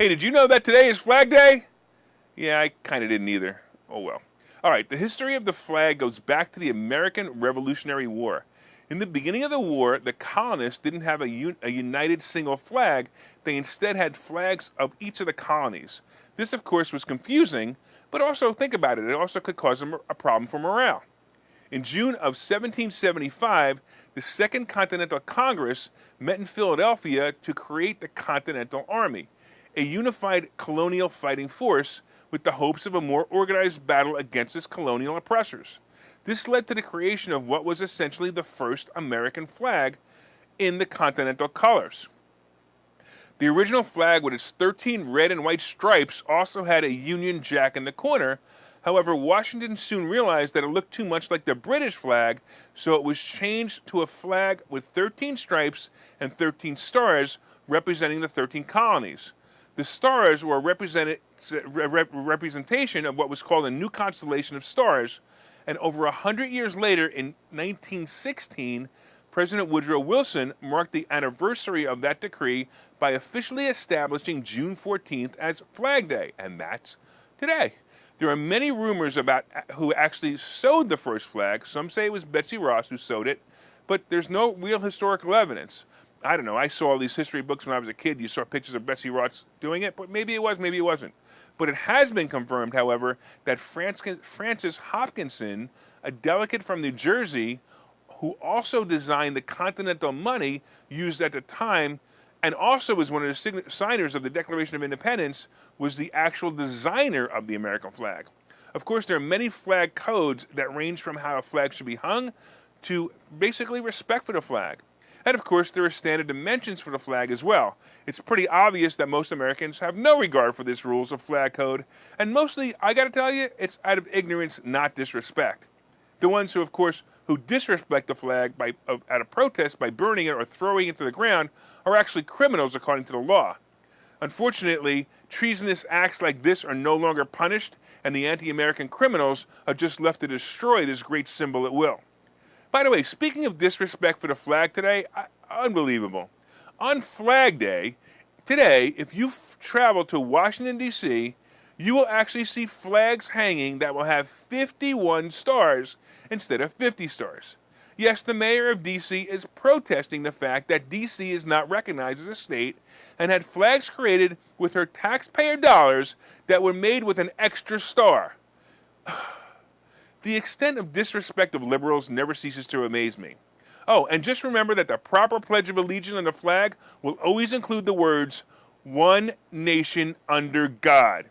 Hey, did you know that today is Flag Day? Yeah, I kind of didn't either. Oh well. All right, the history of the flag goes back to the American Revolutionary War. In the beginning of the war, the colonists didn't have a united single flag. They instead had flags of each of the colonies. This, of course, was confusing, but also think about it. It also could cause a problem for morale. In June of 1775, the Second Continental Congress met in Philadelphia to create the Continental Army, a unified colonial fighting force with the hopes of a more organized battle against its colonial oppressors. This led to the creation of what was essentially the first American flag in the continental colors. The original flag with its 13 red and white stripes also had a Union Jack in the corner. However, Washington soon realized that it looked too much like the British flag, so it was changed to a flag with 13 stripes and 13 stars representing the 13 colonies. The stars were a representation of what was called a new constellation of stars, and over 100 years later, in 1916, President Woodrow Wilson marked the anniversary of that decree by officially establishing June 14th as Flag Day, and that's today. There are many rumors about who actually sewed the first flag. Some say it was Betsy Ross who sewed it, but there's no real historical evidence. I don't know, I saw all these history books when I was a kid. You saw pictures of Betsy Ross doing it, but maybe it was, maybe it wasn't. But it has been confirmed, however, that Francis Hopkinson, a delegate from New Jersey, who also designed the Continental money used at the time, and also was one of the signers of the Declaration of Independence, was the actual designer of the American flag. Of course, there are many flag codes that range from how a flag should be hung to basically respect for the flag. And of course, there are standard dimensions for the flag as well. It's pretty obvious that most Americans have no regard for these rules of flag code, and mostly, I gotta tell you, it's out of ignorance, not disrespect. The ones who, of course, who disrespect the flag at a protest by burning it or throwing it to the ground are actually criminals according to the law. Unfortunately, treasonous acts like this are no longer punished, and the anti-American criminals are just left to destroy this great symbol at will. By the way, speaking of disrespect for the flag today, unbelievable. On Flag Day, today, if you travel to Washington, D.C., you will actually see flags hanging that will have 51 stars instead of 50 stars. Yes, the mayor of D.C. is protesting the fact that D.C. is not recognized as a state and had flags created with her taxpayer dollars that were made with an extra star. The extent of disrespect of liberals never ceases to amaze me. Oh, and just remember that the proper Pledge of Allegiance on the flag will always include the words, "One nation under God."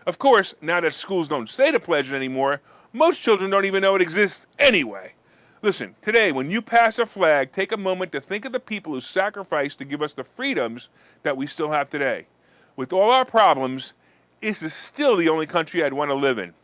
Of course, now that schools don't say the pledge anymore, most children don't even know it exists anyway. Listen, today, when you pass a flag, take a moment to think of the people who sacrificed to give us the freedoms that we still have today. With all our problems, this is still the only country I'd want to live in.